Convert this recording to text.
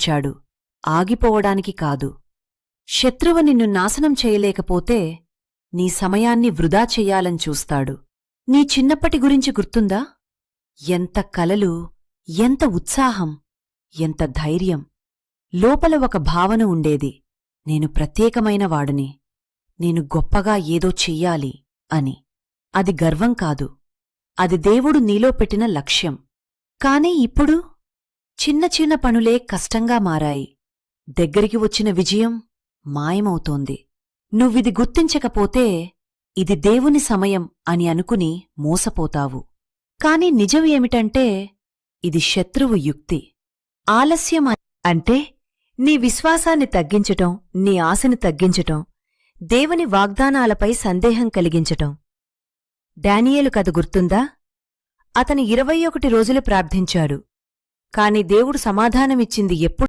వచ్చాడు, ఆగిపోవడానికి కాదు. శత్రువు నిన్ను నాశనం చేయలేకపోతే నీ సమయాన్ని వృధా చెయ్యాలని చూస్తాడు. నీ చిన్నప్పటి గురించి గుర్తుందా? ఎంత కలలు, ఎంత ఉత్సాహం, ఎంత ధైర్యం! లోపల ఒక భావన ఉండేది, నేను ప్రత్యేకమైన వాడిని, నేను గొప్పగా ఏదో చెయ్యాలి అని. అది గర్వం కాదు, అది దేవుడు నీలో పెట్టిన లక్ష్యం. కాని ఇప్పుడు చిన్న చిన్న పనులే కష్టంగా మారాయి. దగ్గరికి వచ్చిన విజయం మాయమవుతోంది. నువ్విది గుర్తించకపోతే ఇది దేవుని సమయం అని అనుకుని మోసపోతావు. కాని నిజం ఏమిటంటే ఇది శత్రువు యుక్తి. ఆలస్యం అంటే నీ విశ్వాసాన్ని తగ్గించటం, నీ ఆశను తగ్గించటం, దేవుని వాగ్దానాలపై సందేహం కలిగించటం. డానియేలు కథ గుర్తుందా? అతను 21 రోజులు ప్రార్థించాడు. కాని దేవుడు సమాధానమిచ్చింది ఎప్పుడు?